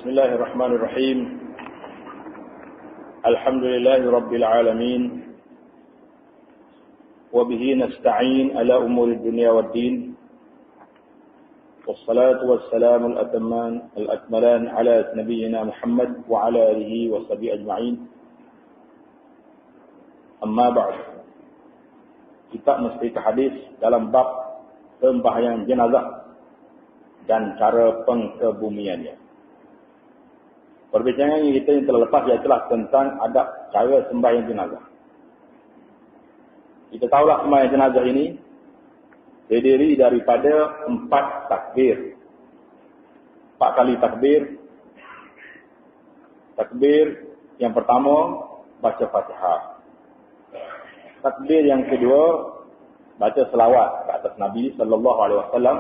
Bismillahirrahmanirrahim. Alhamdulillahi Rabbil Alamin. Wabihi nasta'in ala umuri dunia wad din. Wassalatu wassalamu al-akmalan ala nabiyyina Muhammad wa ala alihi wa sahbihi ajma'in. Amma ba'd. Kita mesti ke hadis dalam bab sembahyang jenazah dan cara pengkebumiannya. Perbincangan kita yang telah lepas ialah tentang adab cara sembahyang jenazah. Kita tahulah sembahyang jenazah ini terdiri daripada 4 takbir. 4 kali takbir. Takbir yang pertama baca Fatihah. Takbir yang kedua baca selawat ke atas Nabi sallallahu alaihi wasallam.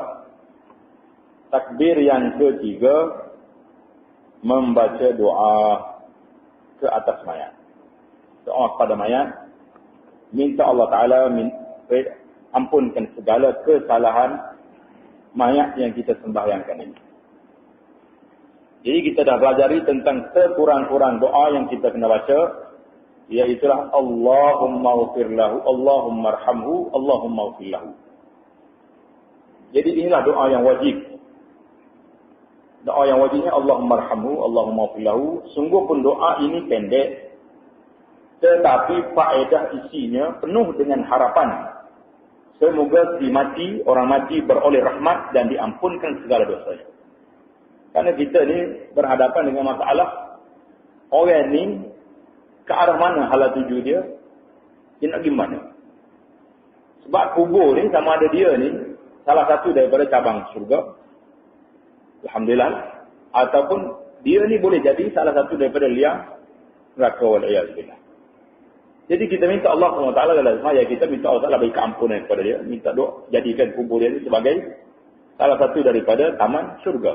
Takbir yang ketiga membaca doa ke atas mayat. Doa kepada mayat, minta Allah Ta'ala ampunkan segala kesalahan mayat yang kita sembahyangkan ini. Jadi kita dah pelajari tentang sekurang-kurang doa yang kita kena baca, iaitulah Allahumma ghfir lahu, Allahumma arhamhu, Allahumma ghfir lahu. Jadi inilah doa yang wajib. Doa yang wajibnya Allahumma arhamhu, Allahumma ghfir lahu. Sungguh pun doa ini pendek, tetapi faedah isinya penuh dengan harapan. Semoga orang mati beroleh rahmat dan diampunkan segala dosanya. Karena kita ni berhadapan dengan masalah orang ni ke arah mana hala tuju dia, dia nak gimana. Sebab kubur ni sama ada dia ni salah satu daripada cabang syurga, alhamdulillah, ataupun dia ni boleh jadi salah satu daripada liang neraka wal'iyazbillah. Jadi kita minta Allah SWT dalam semaya kita minta Allah Ta'ala beri keampunan kepada dia, minta doa jadikan kubur dia sebagai salah satu daripada taman syurga.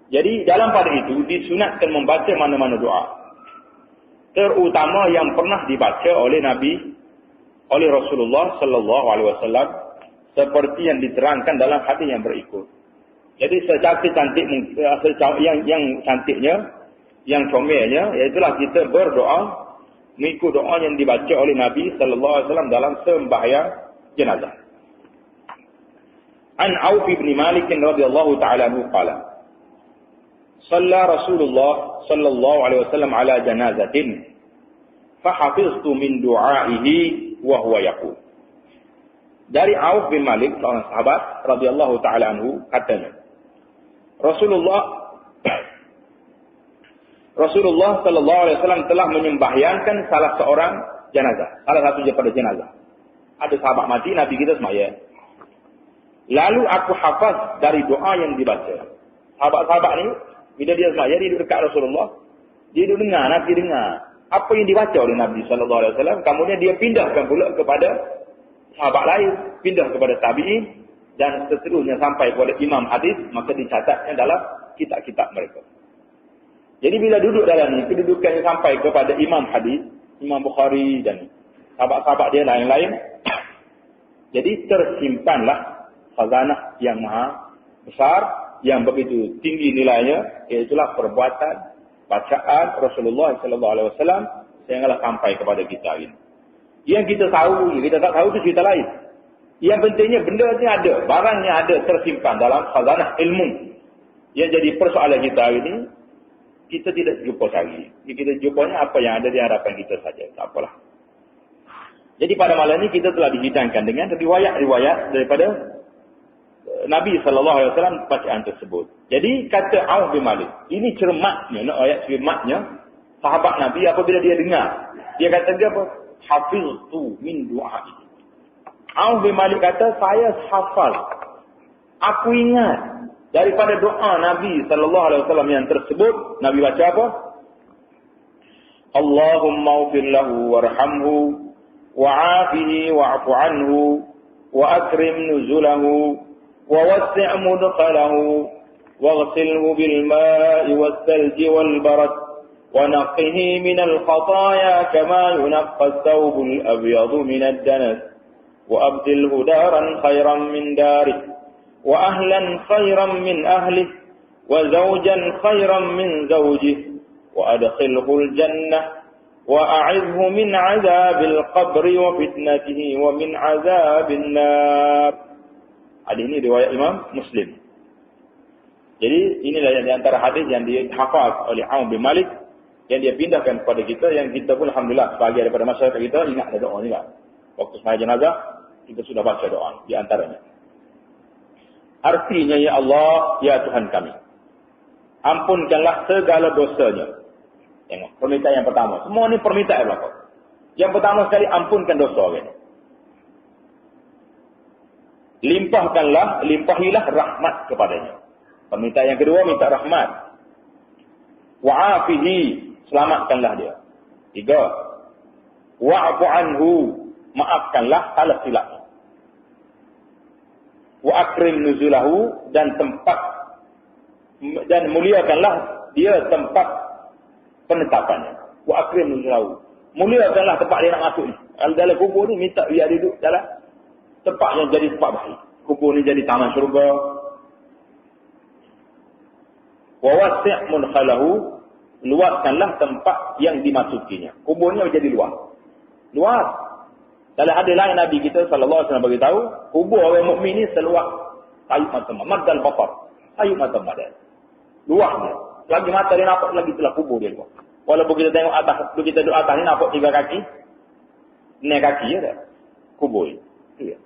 Jadi dalam pada itu disunatkan membaca mana-mana doa, terutama yang pernah dibaca oleh Rasulullah sallallahu alaihi wasallam seperti yang diterangkan dalam hadis yang berikut. Jadi secantik-cantik yang cantiknya, yang comelnya, iaitulah kita berdoa mengikut doa yang dibaca oleh Nabi sallallahu alaihi wasallam dalam sembahyang jenazah. An Auf bin Malik radhiyallahu ta'ala anhu qala: Shalla Rasulullah sallallahu alaihi wasallam ala janazatin fa hafiztu min du'aihi wa huwa yaqul. Dari Auf bin Malik, seorang sahabat radhiyallahu ta'ala anhu, katanya, Rasulullah sallallahu alaihi wasallam telah menyembahyangkan salah seorang jenazah, salah satu daripada jenazah. Ada sahabat mati, Nabi kita semaya. Lalu aku hafaz dari doa yang dibaca. Sahabat-sahabat ni bila dia semaya, dia duduk dekat Rasulullah, dia duduk dengar, Nabi dengar apa yang dibaca oleh Nabi sallallahu alaihi wasallam. Kemudian dia pindahkan pula kepada sahabat lain, pindah kepada tabi'in, dan seterusnya sampai kepada imam hadis, maka dicatatnya dalam kitab-kitab mereka. Jadi bila duduk dalam ini, kedudukannya sampai kepada imam hadis, Imam Bukhari dan sahabat-sahabat dia lain-lain, jadi tersimpanlah khazanah yang maha besar, yang begitu tinggi nilainya, iaitulah perbuatan bacaan Rasulullah sallallahu alaihi wasallam sehinggalah sampai kepada kita ini. Yang kita tahu, kita tak tahu itu cerita lain. Yang pentingnya benda ni ada, barangnya ada tersimpan dalam khazanah ilmu. Yang jadi persoalan kita ini, kita tidak jumpa cari. Kita jumpanya apa yang ada di hadapan kita saja. Tak apalah. Jadi pada malam ini kita telah dihidangkan dengan riwayat-riwayat daripada Nabi SAW bacaan tersebut. Jadi kata Auf bin Malik, ini cermatnya, ayat cermatnya sahabat Nabi apabila dia dengar. Dia kata dia apa? Hafiztu min du'a'i. Auf bin Malik kata, saya hafal, aku ingat daripada doa Nabi sallallahu alaihi wasallam yang tersebut. Nabi baca apa? Allahumma ighfir lahu warhamhu wa'afihi wa'fu anhu wa akrim nuzulahu wa wassi' mudkhalahu waghsilhu bil ma'i was thalji wal barad wa naqqihi min al khataaya kama yunqqa ath-thawb al abyad min ad-danas وأبدله دارا خيرا من داره وأهلا خيرا من أهله wa zawjan khairan min zawjih wa adkhilhul jannah wa a'idhu min 'adzabil qabri wa fitnatihi wa min 'adzabin nar. Hadis ini riwayat Imam Muslim. Jadi inilah yang di antara hadis yang dihafaz oleh Auf bin Malik yang dia pindahkan kepada kita, yang kita pun alhamdulillah sebagai daripada masyarakat kita ingat ada doa ni lah. Waktu sembahyang jenazah kita sudah baca doa di antaranya. Artinya, ya Allah, ya Tuhan kami, ampunkanlah segala dosanya. Tengok, permintaan yang pertama. Semua ni permintaan berlaku. Yang pertama sekali, ampunkan dosa orang. Limpahilah rahmat kepadanya. Permintaan yang kedua, minta rahmat. Wa'afihi, selamatkanlah dia. 3. Wa'afu anhu, maafkanlah salah silapnya. Wa akrim nuzulahu, dan muliakanlah dia tempat penetapannya. Wa akrim nuzulahu, muliakanlah tempat dia nak masuk ni. Kalau dalam kubur ni minta dia duduk dalam tempat yang jadi tempat baik. Kubur ni jadi taman syurga. Wa wasi' mudkhalahu, luaskanlah tempat yang dimasukinya. Kuburnya menjadi luas. Dalam hadis lain Nabi kita sallallahu alaihi wasallam beritahu, kubur orang mukmin ni seluas kayu mata madal basar. Kayu mata madal. Luasnya. Lagi mata dia nampak lagi telah kubur dia. Walaupun kita tengok atas, kita duduk atas ni nampak 3 kaki. 6 kaki je dah. Kubur ni. Ya.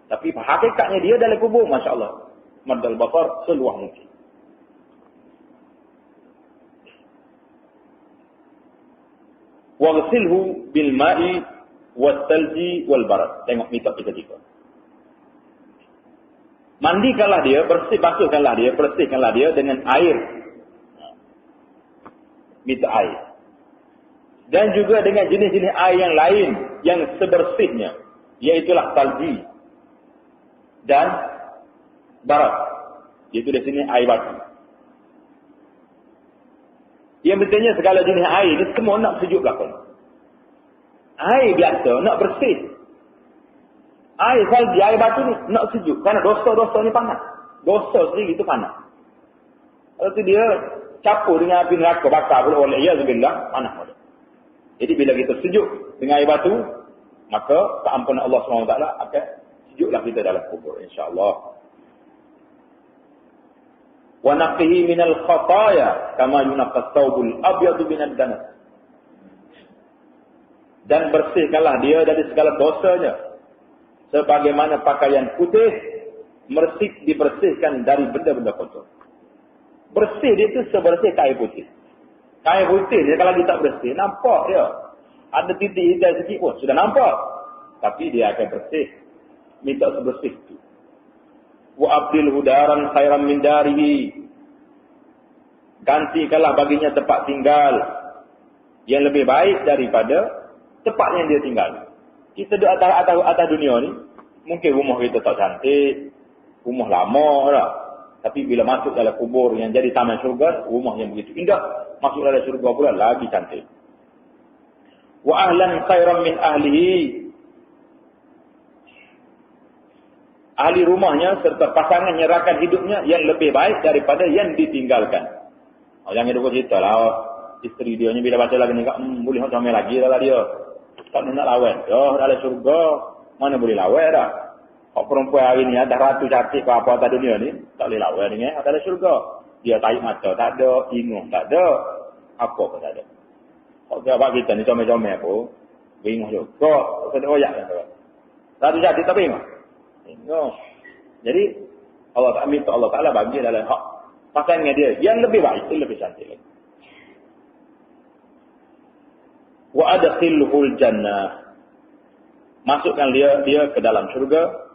Tapi hakikatnya dia dalam kubur, masya-Allah. Madal basar seluas mungkin. Waghsilhu bil ma'i was-salji wal barad. Tengok minta kita. Mandikanlah dia, basuhkanlah dia, bersihkanlah dia dengan air. Minta air. Dan juga dengan jenis-jenis air yang lain yang sebersihnya, iaitulah salji dan barad. Iaitu di sini air batu. Yang bertanya segala jenis air ni semua nak sejuk belakang. Air biasa nak bersih. Air salji, air batu ni nak sejuk. Kerana dosa-dosa ni panas. Dosa sendiri itu panas. Kalau tu dia campur dengan api neraka bakar pula oleh Iyazbillah, panas pula. Jadi bila kita sejuk dengan air batu, maka keampunan Allah SWT akan sejuklah kita dalam kubur, insya-Allah. Wa naqihi minal khataya kama yunaqqas thawbul abyadu minad danas. Dan bersihkanlah dia dari segala dosanya sebagaimana pakaian putih dibersihkan dari benda-benda kotor. Bersih dia tu sebersih kain putih. Kain putih dia kalau dia tak bersih, nampak dia ada titik hitam sikit pun sudah nampak, tapi dia akan bersih. Minta sebersih tu. Wa abdil hudaran khairan min darihi, gantikanlah baginya tempat tinggal yang lebih baik daripada tempat yang dia tinggal. Kita duduk atas dunia ni, mungkin rumah kita tak cantik, rumah lama dah. Tapi bila masuk dalam kubur yang jadi taman syurga, rumah yang begitu indah, masuk dalam syurga pula lagi cantik. Wa ahlan khairan min ahlihi, ahli rumahnya serta pasangan nyerahkan hidupnya yang lebih baik daripada yang ditinggalkan. Jangan dia cerita lah, isteri dia ni bila baca lagu ni, boleh nak comel lagi lah dia. Tak nak lawan. Dalam syurga, mana boleh lawan dah. Kalau perempuan hari ni ada ratu cantik ke apa atas dunia ni, tak boleh lawan dengan dalam syurga. Dia tarik mata tak ada, ingung tak ada, apa pun tak ada. Kalau sahabat kita ni comel-comel pun, bingung juga. Tak ada oyak kan. Ratu cantik tak bingung. Jadi Allah minta Allah Taala bagi dalam hak pasangan dia yang lebih baik, itu lebih cantik lagi. Wa adkhilhul jannah, masukkan dia ke dalam syurga.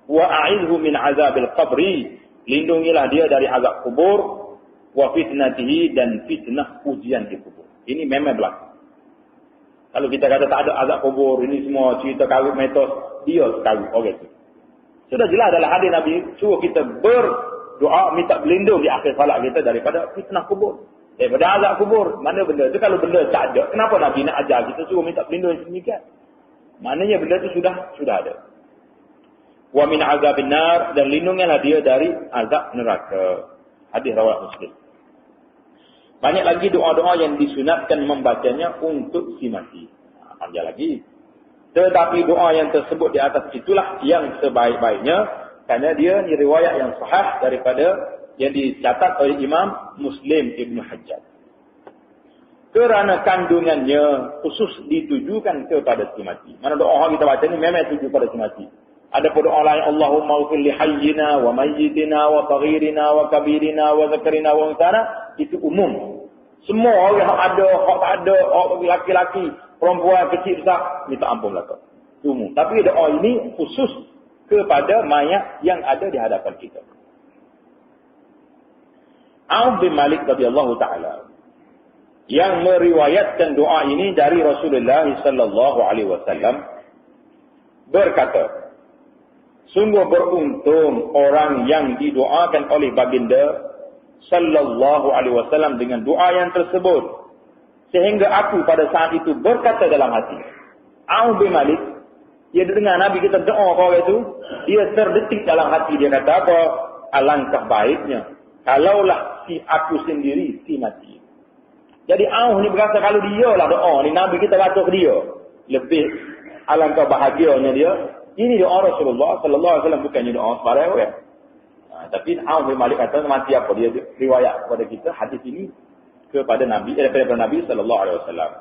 Wa a'idhu min azabil qabri, lindungilah dia dari azab kubur. Wa fitnatihi, dan fitnah ujian di kubur. Ini memang berlaku. Kalau kita kata tak ada azab kubur, ini semua cerita karut mitos, dia karut orang itu. Sudah jelas dalam hadis Nabi suruh kita berdoa minta berlindung di akhir salat kita daripada fitnah kubur, daripada azab kubur. Mana benda tu? Kalau benda tak ada, kenapa Nabi nak ajar kita suruh minta berlindung sedemikian? Maknanya benda tu sudah ada. Wa min azabin nar, dan lindungilah dia dari azab neraka. Hadis riwayat Muslim. Banyak lagi doa-doa yang disunatkan membacanya untuk si mati. Panjang lagi. Tetapi doa yang tersebut di atas itulah yang sebaik-baiknya, kerana dia ni riwayat yang sahih daripada yang dicatat oleh Imam Muslim Ibn Hajjaj. Kerana kandungannya khusus ditujukan kepada si mati. Mana doa kita baca ni memang tuju pada si mati. Ada pun doa lain, Allahumma ighfir li hayyina wa mayyitina wa saghirina wa kabirina wa zakarina wa unsana, itu umum. Semua orang yang ada, hak tak ada, orang laki-laki, perempuan, kecil besar, minta ampun belaka. Umum. Tapi doa ini khusus kepada mayat yang ada di hadapan kita. Auf bin Malik radhiyallahu taala yang meriwayatkan doa ini dari Rasulullah sallallahu alaihi wasallam berkata, sungguh beruntung orang yang didoakan oleh baginda sallallahu alaihi wasallam dengan doa yang tersebut, sehingga aku pada saat itu berkata dalam hati. Auf bin Malik, dia dengar Nabi kita doa orang itu, dia terdetik dalam hati, dia kata apa? Alangkah baiknya kalaulah si aku sendiri si mati. Jadi Auf ni berasa kalau dia lah doa ni, Nabi kita baca ke dia, lebih alangkah bahagianya dia. Ini doa Rasulullah sallallahu alaihi wasallam, bukannya doa sembarang ya. Tapi Auf bin Malik kata mati apa, dia riwayat kepada kita hadis ini kepada Nabi, daripada Nabi sallallahu alaihi wasallam.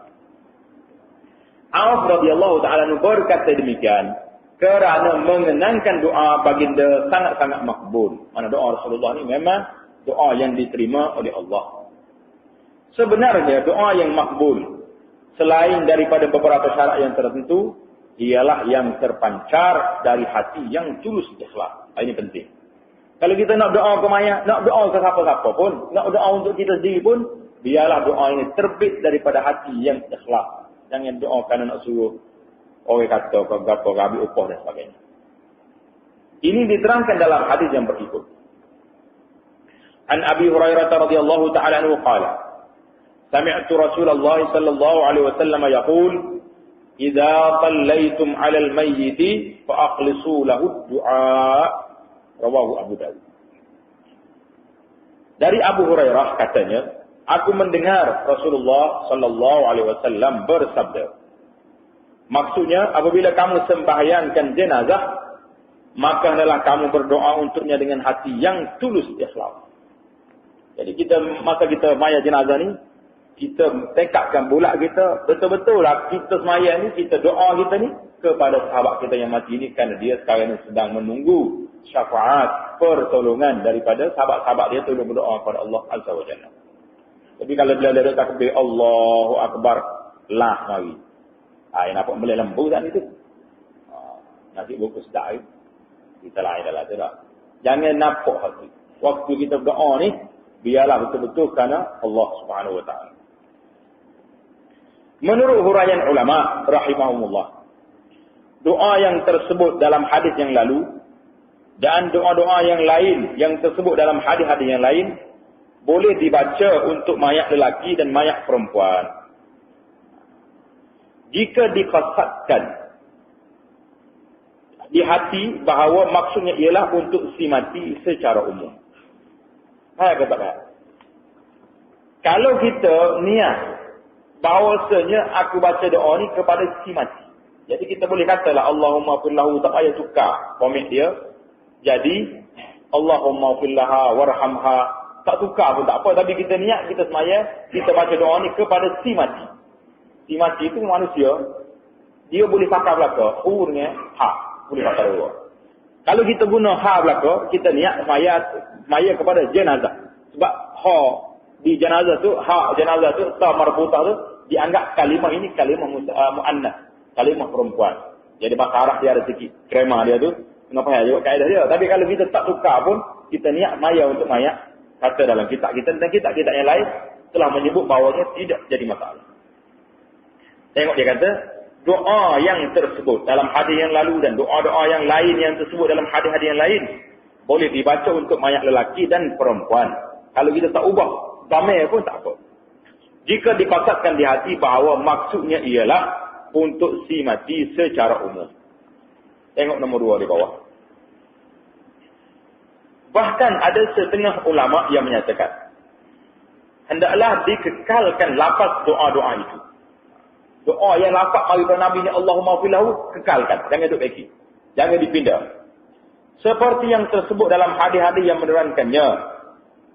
Auf radhiyallahu taala berkata demikian kerana mengenangkan doa baginda sangat-sangat makbul. Mana doa Rasulullah ni memang doa yang diterima oleh Allah. Sebenarnya doa yang makbul selain daripada beberapa syarat yang tertentu ialah yang terpancar dari hati yang tulus ikhlas. Ini penting. Kalau kita nak doa ke mayat, nak doa ke siapa-siapa pun, nak doa untuk kita sendiri pun, biarlah doa ini terbit daripada hati yang ikhlas. Jangan doa kerana nak suruh orang kata ke apa, ambil upah dan sebagainya. Ini diterangkan dalam hadis yang berikut. An Abi Hurairah radhiyallahu ta'ala anhu qala, sami'tu Rasulullah sallallahu alaihi wasallam yaqul, idza sallaytum 'alal mayyit fa akhlisu lahu du'a. Rawahu Abu Dawud. Dari Abu Hurairah katanya, aku mendengar Rasulullah sallallahu alaihi wasallam bersabda, maksudnya apabila kamu sembahyangkan jenazah, maka hendaklah kamu berdoa untuknya dengan hati yang tulus ikhlas. Jadi masa kita mayat jenazah ni, kita tekadkan bulat kita, betul-betul lah kita semaya ni, kita doa kita ni kepada sahabat kita yang mati ni, kerana dia sekarang ni sedang menunggu syafaat, pertolongan daripada sahabat-sahabat dia, tolong berdoa kepada Allah Azza wa Jalla. Tapi kalau bila dia takbir Allahu Akbar, lah mari. Yang nampak boleh lembu tak itu? Nasi buku sedap kita lain dah tak. Jangan nampak hati. Waktu kita berdoa ni, biarlah betul-betul kerana Allah Subhanahu wa taala. Menurut huraian ulama rahimahumullah, doa yang tersebut dalam hadis yang lalu dan doa-doa yang lain yang tersebut dalam hadis-hadis yang lain boleh dibaca untuk mayat lelaki dan mayat perempuan. Jika dikhassatkan di hati bahawa maksudnya ialah untuk si mati secara umum. Saya katakan, kalau kita niat bahawasanya aku baca doa ni kepada si mati, jadi kita boleh katalah Allahumma fillahu, tak payah tukar komit dia. Jadi Allahumma fillaha warhamha, tak tukar pun tak apa, tapi kita niat, kita semaya, kita baca doa ni kepada si mati. Si mati itu manusia, dia boleh pakai belaka, hurufnya ha, boleh pakai dua. Kalau kita guna ha belaka, kita niat maya kepada jenazah. Sebab ha di jenazah tu, ha jenazah tu, ta marbutah tu, dianggap kalimah ini kalimah muannas, kalimah perempuan. Jadi bahasa Arab dia ada sikit krema dia tu, kenapa ya juga kaedah dia. Tapi kalau kita tak tukar pun, kita niat maya untuk mayat, kata dalam kitab kita dan kitab-kitab yang lain telah menyebut bahawanya tidak jadi masalah. Tengok dia kata, doa yang tersebut dalam hadis yang lalu dan doa-doa yang lain yang tersebut dalam hadis-hadis yang lain boleh dibaca untuk mayat lelaki dan perempuan. Kalau kita tak ubah damai pun tak apa. Jika dipasatkan di hati bahawa maksudnya ialah untuk si mati secara umum. Tengok nombor 2 di bawah. Bahkan ada setengah ulama yang menyatakan, hendaklah dikekalkan lafaz doa-doa itu. Doa yang lafaz daripada Nabi ni Allahumma filahu, kekalkan. Jangan duduk bagi. Jangan dipindah. Seperti yang tersebut dalam hadis-hadis yang menerangkannya.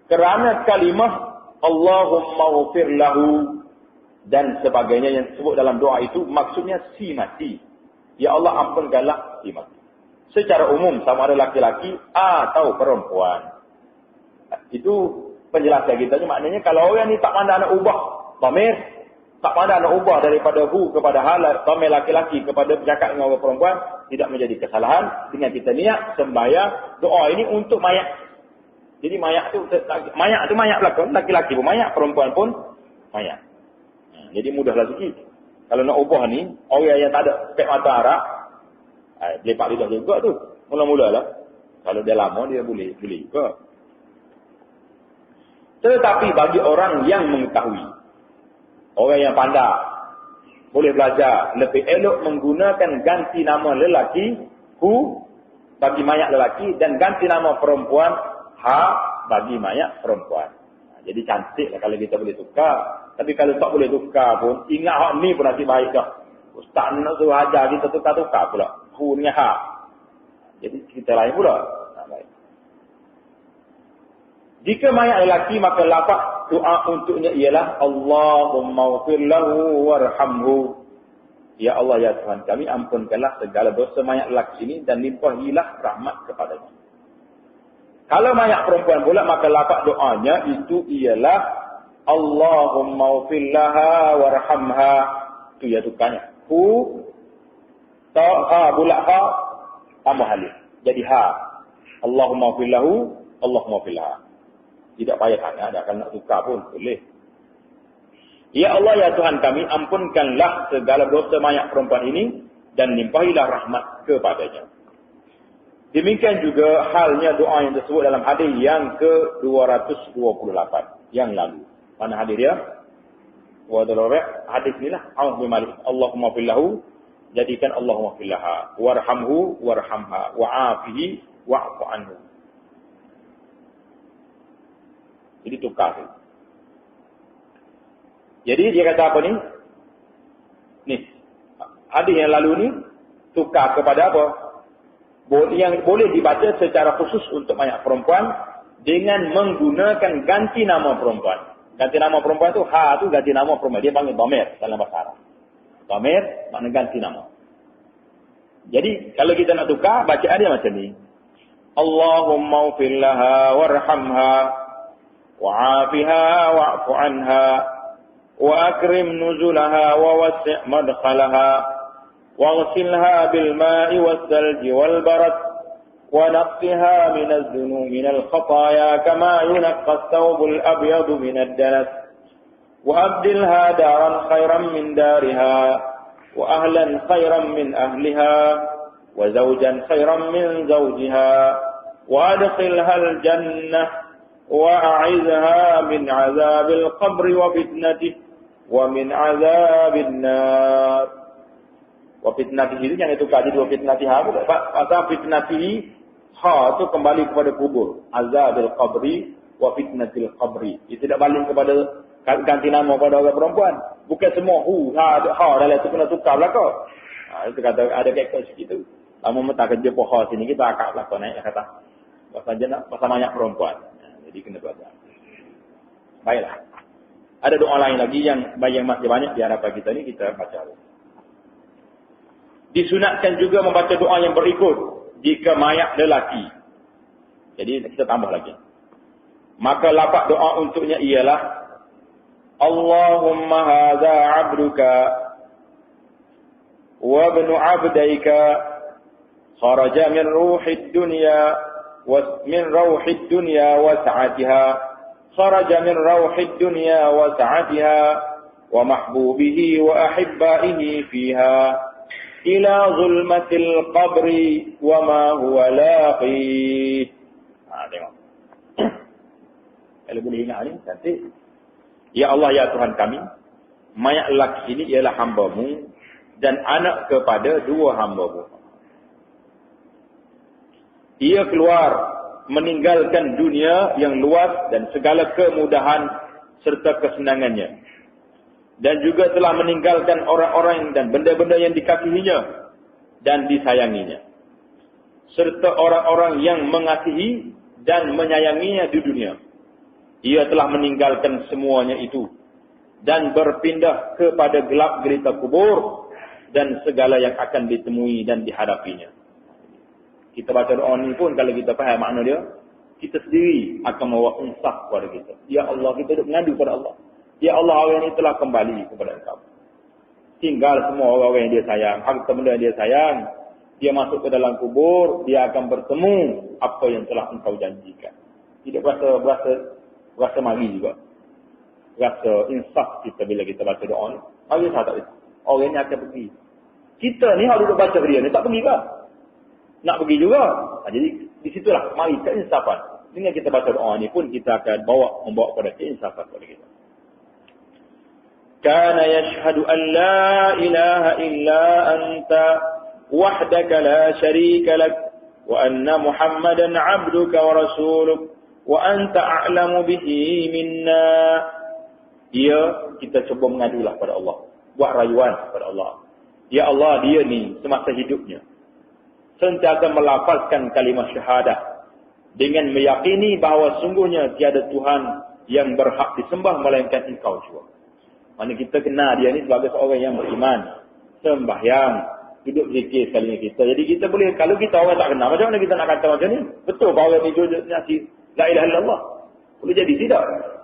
Kerana kalimah Allahumma ghfirlahu dan sebagainya yang disebut dalam doa itu, maksudnya si mati. Ya Allah ampunkanlah si mati. Secara umum, sama ada laki-laki atau perempuan. Itu penjelasan kita. Maknanya kalau orang ni tak pandai nak ubah dhamir, tak pandai nak ubah daripada hu kepada hal, dhamir laki-laki kepada bercakap dengan orang perempuan, tidak menjadi kesalahan dengan kita niat sembahyang doa ini untuk mayat. Jadi mayat tu mayat belakang, laki-laki pun mayat, perempuan pun mayat. Jadi mudahlah sikit. Kalau nak ubah ni, orang yang tak ada pek mata Arab, lepak lidah juga tu. Mula-mula lah. Kalau dia lama, dia boleh juga. Tetapi bagi orang yang mengetahui, orang yang pandai, boleh belajar, lebih elok menggunakan ganti nama lelaki, hu, bagi mayat lelaki, dan ganti nama perempuan, ha, bagi mayat perempuan. Jadi cantik lah kalau kita boleh tukar. Tapi kalau tak boleh tukar pun, ingat hak ni pun nasib baik dah. Ustaz nak suruh ajar kita tukar-tukar pula. Hu dengan ha. Jadi cerita lain pula. Baik. Jika mayat lelaki, maka lafaz doa untuknya ialah Allahumma ghfir lahu warhamhu. Ya Allah, ya Tuhan kami, ampunkanlah segala dosa mayat lelaki ini dan limpahilah rahmat kepadanya. Kalau mayat perempuan pula, maka lafaz doanya itu ialah Allahumma ghfir laha warhamha. Itu ya tukarnya. Hu, ta, ha, bulat ha, tambah alif. Jadi ha. Allahumma ghfir lahu, Allahumma ghfir laha. Tidak payah tanya, ada kalau nak tukar pun boleh. Ya Allah, ya Tuhan kami, ampunkanlah segala dosa mayat perempuan ini dan limpahilah rahmat kepadanya. Demikian juga halnya doa yang tersebut dalam hadis yang ke-228 yang lalu. Mana hadis dia? Hadis inilah. Allahumma fillahu, jadikan Allahumma fillaha, warhamhu warhamha, wa'afihi wa'fu anhu. Jadi tukar. Jadi dia kata apa ni? Ni. Hadis yang lalu ni tukar kepada apa? Yang boleh dibaca secara khusus untuk mayat perempuan dengan menggunakan ganti nama perempuan. Ganti nama perempuan tu, ha tu ganti nama perempuan. Dia panggil dhamir dalam bahasa Arab. Dhamir makna ganti nama. Jadi kalau kita nak tukar, bacaan dia macam ni. Allahumma ghfir laha warhamha wa'afiha wa'fu anha wa akrim nuzulaha wa wasi' madkhalaha واغسلها بالماء والثلج والبرد ونقها من الذنوب من الخطايا كما ينقى الثوب الأبيض من الدنس وأبدلها دارا خيرا من دارها وأهلا خيرا من أهلها وزوجا خيرا من زوجها وأدخلها الجنة وأعذها من عذاب القبر وفتنته ومن عذاب النار. Wa fitnatihi itu jangan tukar jadi wa fitnatiha. Pasal fitnatihi, ha itu kembali kepada kubur. Azabil qabri wa fitnatil qabri. Itu tidak balik kepada ganti nama pada orang perempuan. Bukan semua hu, ha dalam itu kena tukar belakang. Ha, itu kata ada kekos gitu. Lama mentah kerja pohon sini kita akak belakang naik kata. Pasal banyak perempuan. Jadi kena belajar. Baiklah. Ada doa lain lagi yang masih banyak di hadapan kita ni, kita baca. Disunatkan juga membaca doa yang berikut jika mayat lelaki. Jadi kita tambah lagi. Maka lafaz doa untuknya ialah Allahumma hadza 'abduka wa ibnu 'abdika kharaja min ruhid dunya wa min rauhid dunya wa sa'atiha kharaja min rauhid dunya wa sa'atiha wa mahbubihi wa ahibbaihi fiha ila zulmatil qabri wa ma huwa laqi. Tengok. Kalau boleh ingat ni, cantik. Ya Allah, ya Tuhan kami, mayat lelaki ini ialah hamba-Mu dan anak kepada dua hamba-Mu. Ia keluar meninggalkan dunia yang luas dan segala kemudahan serta kesenangannya. Dan juga telah meninggalkan orang-orang dan benda-benda yang dikasihinya dan disayanginya. Serta orang-orang yang mengasihi dan menyayanginya di dunia. Ia telah meninggalkan semuanya itu dan berpindah kepada gelap gelita kubur dan segala yang akan ditemui dan dihadapinya. Kita baca doa ni pun kalau kita faham makna dia, kita sendiri akan membawa insaf kepada kita. Ya Allah, kita duduk mengadu kepada Allah. Ya Allah, orang ini telah kembali kepada Engkau. Tinggal semua orang-orang yang dia sayang, harta benda yang dia sayang, dia masuk ke dalam kubur, dia akan bertemu apa yang telah Engkau janjikan. Tidak rasa mari juga. Rasa insaf kita bila kita baca doa ni. Mari saya tak bisa. Orang ni akan pergi. Kita ni harus duduk baca dia ni, tak pergi ke? Nak pergi juga. Jadi di situlah mari keinsafan. Dengan kita baca doa ni pun kita akan membawa kepada keinsafan kepada kita. Kana yashhadu an la ilaha illa anta wahdaka la syarika lak wa anna Muhammadan 'abduka wa rasuluk wa anta a'lamu bihi minna. Kita cuba mengadulah pada Allah, buat rayuan kepada Allah. Ya Allah, dia ni semasa hidupnya sentiasa melafazkan kalimah syahadah dengan meyakini bahawa sungguhnya tiada Tuhan yang berhak disembah melainkan Engkau jua. Mana kita kenal dia ni sebagai seorang yang beriman, sembahyang, duduk zikir sekalinya kita. Jadi kita boleh, kalau kita orang tak kenal, macam mana kita nak kata macam ni? Betul bahawa ni duduk nasi la ilaha illallah. Boleh jadi tidak.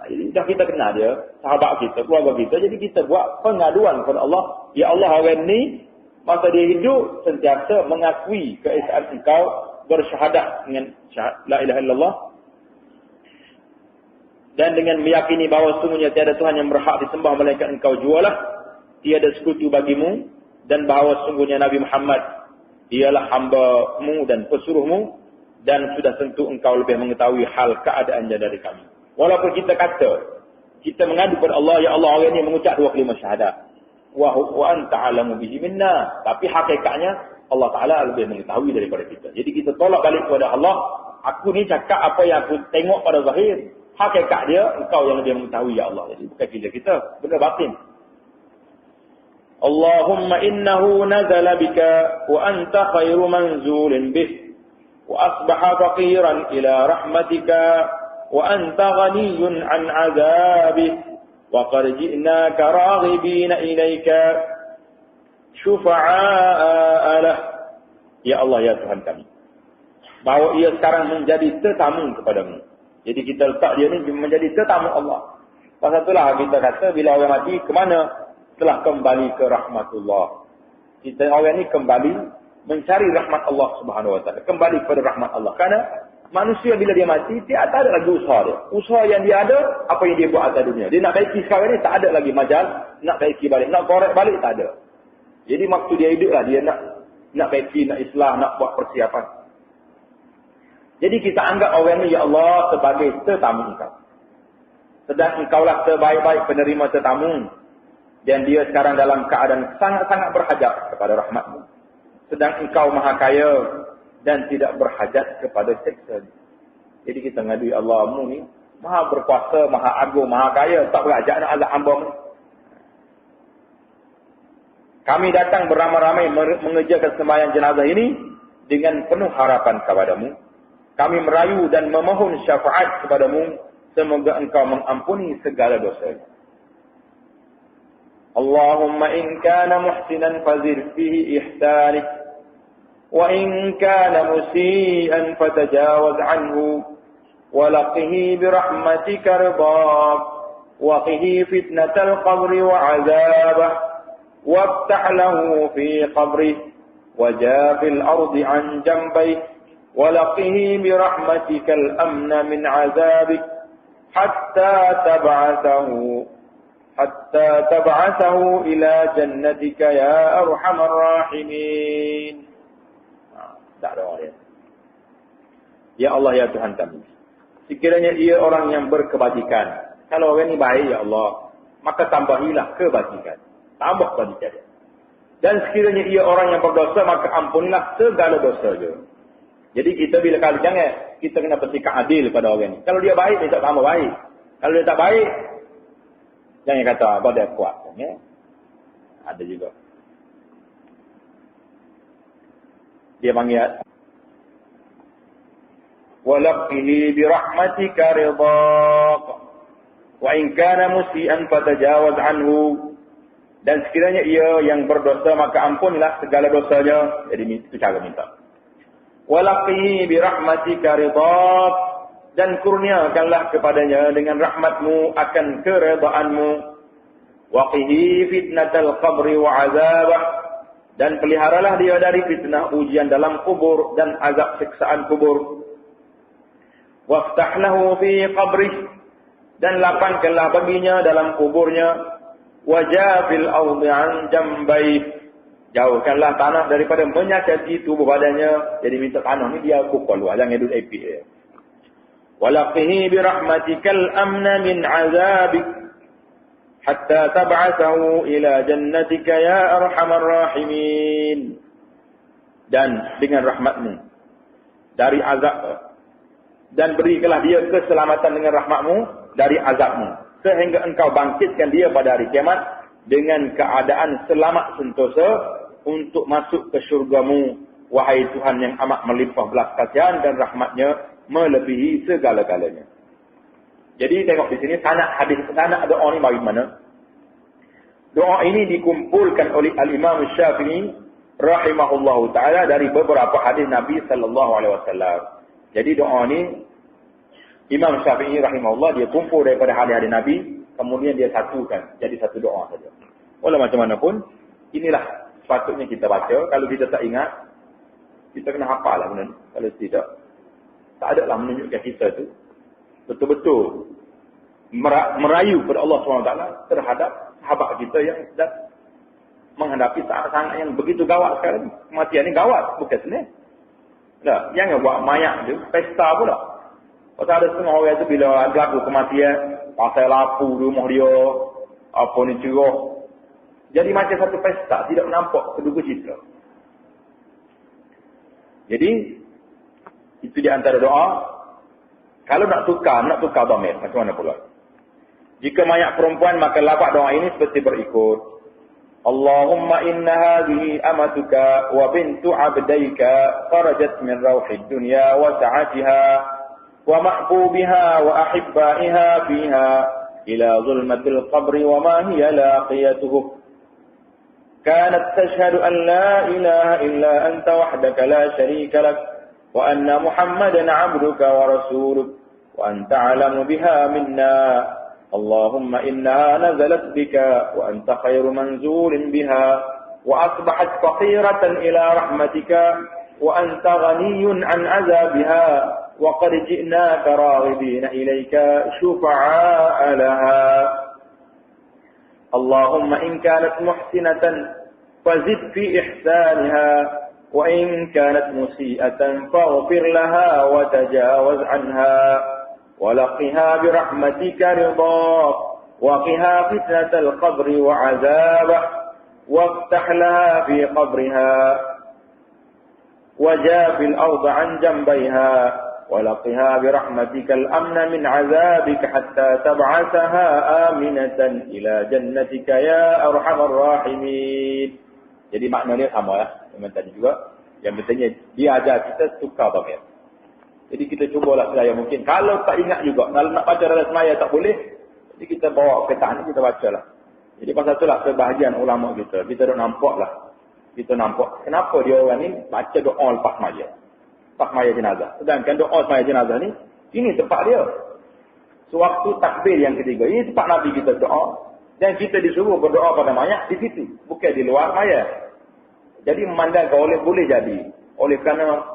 Jadi dah kita kenal dia, sahabat kita, keluarga kita, jadi kita buat pengaduan kepada Allah. Ya Allah, orang ni masa dia hidup sentiasa mengakui keesaan Engkau, bersyahadah dengan la ilaha illallah, dan dengan meyakini bahawa sungguhnya tiada Tuhan yang berhak disembah melainkan Engkau jualah, tiada sekutu bagimu, dan bahawa sungguhnya Nabi Muhammad ialah hamba-Mu dan pesuruh-Mu, dan sudah tentu Engkau lebih mengetahui hal keadaannya dari kami. Walaupun kita kata, kita mengadu kepada Allah, ya Allah, orang ini mengucap dua kalimah syahadah, wa anta a'lamu bihi minna, tapi hakikatnya Allah Ta'ala lebih mengetahui daripada kita. Jadi kita tolak balik kepada Allah, aku ni cakap apa yang aku tengok pada zahir, hakikat dia Engkau yang lebih mengetahui ya Allah. Jadi bukan kita, benda batin. Allahumma innahu nazala bika wa anta khairu manzulin bih wa asbaha faqiran ila rahmatika wa anta ghaniyun an azabih wa qad ji'naka raghibina ilayka syufa'a lah. Ya Allah, ya Tuhan kami, bahawa ia sekarang menjadi tetamu kepadamu. Jadi kita letak dia ni menjadi tetamu Allah. Pasal itulah kita kata bila orang mati ke mana? Telah kembali ke rahmatullah. Kita orang ni kembali mencari rahmat Allah Subhanahu Wa Taala, kembali kepada rahmat Allah. Karena manusia bila dia mati, dia tak ada lagi usaha dia. Usaha yang dia ada, apa yang dia buat atas dunia. Dia nak baiki sekarang ni, tak ada lagi majal nak baiki balik, nak korek balik, tak ada. Jadi waktu dia hidup lah, dia nak baiki, nak islah, nak buat persiapan. Jadi kita anggap orang ni, ya Allah, sebagai tetamu Engkau. Sedang Engkaulah sebaik-baik penerima tetamu. Dan dia sekarang dalam keadaan sangat-sangat berhajat kepada rahmat-Mu. Sedang Engkau maha kaya dan tidak berhajat kepada seksa. Jadi kita ngadu, ya Allah, Mu ni maha berkuasa, maha agung, maha kaya, tak berhajat nak azab hamba-Mu. Kami datang beramai-ramai mengerjakan sembahyang jenazah ini dengan penuh harapan kepada-Mu. Kami merayu dan memohon syafaat kepada-Mu, semoga Engkau mengampuni segala dosa. Allahumma in kana muhsinan fazid fihi ihsanih, wa in kana musian fatajawaz anhu, wa laqihi birahmatika ridak, wa qihi fitnatal qabri wa azabah, waftah lahu fi qabrih, wa jafil ardi an jambayh, ولقه برحمتك الأمن من عذابك حتى تبعثه إلى جنتك يا أرحم الراحمين. Tak ada orang. Ya Allah, ya Tuhan kami, sekiranya ia orang yang berkebajikan, kalau orang ini baik ya Allah, maka tambahilah kebajikan, tambah kebajikan. Dan sekiranya ia orang yang berdosa, maka ampunilah segala dosa dia. Jadi kita bila kali jangan, kita kena bersikap adil pada orang ni. Kalau dia baik, dia tak tambah baik. Kalau dia tak baik, jangan kata abang dia kuat. Ya? Ada juga. Dia panggil walaqihi birahmatika ridaq wa in kana musian fatajawaz anhu, dan sekiranya ia yang berdosa maka ampunilah segala dosanya. Jadi itu cara minta. Walaqihi birahmatika ridaq, dan kurniakanlah kepadanya dengan rahmatmu akan keredaanmu. Waqihi fitnatal qabri wa azabah, dan peliharalah dia dari fitnah ujian dalam kubur dan azab siksaan kubur. Waftah lahu fi qabrih, dan lapangkanlah baginya dalam kuburnya. Wajafil ardi an jambaih, jauhkanlah tanah daripada menyakiti tubuh badannya. Jadi minta tanah ni dia pukul luar, jangan duduk epik dia. Walaqihi birahmatikal amna min azabik hatta tab'athahu ila jannatika ya arhamar rahimin, dan dengan rahmatmu dari azab, dan berikanlah dia keselamatan dengan rahmatmu dari azabmu, sehingga engkau bangkitkan dia pada hari kiamat dengan keadaan selamat sentosa untuk masuk ke syurgamu, wahai Tuhan yang amat melimpah belas kasihan dan rahmatnya melebihi segala-galanya. Jadi tengok di sini sanad doa ni bagi mana? Doa ini dikumpulkan oleh Al-Imam Syafi'i rahimahullahu taala dari beberapa hadis Nabi sallallahu alaihi wasallam. Jadi doa ni Imam Syafi'i rahimahullah dia kumpul daripada hadis-hadis Nabi, kemudian dia satukan jadi satu doa saja. Walau macam mana pun, inilah sepatutnya kita baca. Kalau kita tak ingat, kita kena hafal lah benda ni. Kalau tidak, tak ada lah menunjukkan kita tu betul-betul merayu kepada Allah SWT terhadap sahabat kita yang sedang menghadapi saat-saat yang begitu gawat sekarang. Kematian ni gawat, bukan senang. Dah, jangan buat mayak tu pesta pula. Pasal ada setengah orang tu bila berlaku kematian, pasal lapu di rumah dia, apa ni cerah. Jadi macam satu pesta, tidak nampak keduga citra. Jadi itu di antara doa. Kalau nak tukar dhamir, macam mana pula? Jika mayat perempuan, maka lafaz doa ini seperti berikut. Allahumma inna hadhihi amatuka wa bintu abdaika kharajat min rawhid dunya wa sa'atiha wa mahbubiha wa ahibbaiha fiha ila zulmatil qabri wa ma hiya laqiyatuhu. Kanat tashhadu an la ilaha illa anta wahdaka la sharika lak wa anna Muhammadan 'abduka wa rasuluk wa anta 'alamu biha minna. Allahumma innaha nazalat bika wa anta khairu manzulin biha wa asbahat faqiratan ila rahmatika wa anta ghaniyun 'an 'azabiha wa qad ji'naka raghibina ilayka syufa'a laha. Allahumma in kanat muhsinatan fazid fi ihsaniha wa in kanat musi'atan faghfir laha wa tajawaz 'anha wa laqiha bi rahmatika ridaq wa qiha fitnatal qabri wa 'adzabah waftah laha fi qabriha wa jafil arda 'an janbayha wa laqiha bi rahmatikal amna min 'adzabika hatta tab'athaha aminatan ila jannatika ya arhamar rahimin. Jadi maknanya sama lah dengan tadi juga. Yang bertanya, dia ajar kita tukar dhamir. Jadi kita cubalah sedaya mungkin. Kalau tak ingat juga, kalau nak baca dalam semaya tak boleh, jadi kita bawa kertas ni, kita baca lah. Jadi pasal itulah sebahagian ulama kita dah nampak lah. Kita nampak, kenapa dia orang ni baca doa lepas semaya. Lepas semaya jenazah. Sedangkan doa semaya jenazah ni, ini tempat dia. Sewaktu takbir yang ketiga, ini tempat Nabi kita doa. Dan kita disuruh berdoa pada mayat di situ, bukan di luar mayat. Jadi memandangkan boleh jadi. Oleh kerana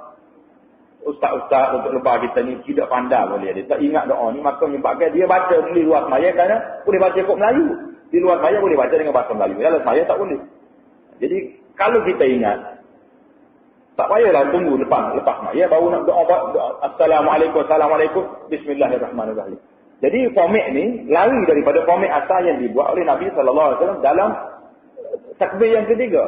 ustaz-ustaz untuk lepas kita ni tidak pandai boleh dia. Tak ingat doa ni, maka menyebabkan dia baca di luar mayat kerana boleh baca kod Melayu. Di luar mayat boleh baca dengan bahasa Melayu. Dalam mayat tak boleh. Jadi kalau kita ingat, tak payahlah tunggu lepas mayat baru nak doa. Assalamualaikum, bismillahirrahmanirrahim. Jadi format ni lari daripada format asal yang dibuat oleh Nabi SAW dalam takbir yang ketiga.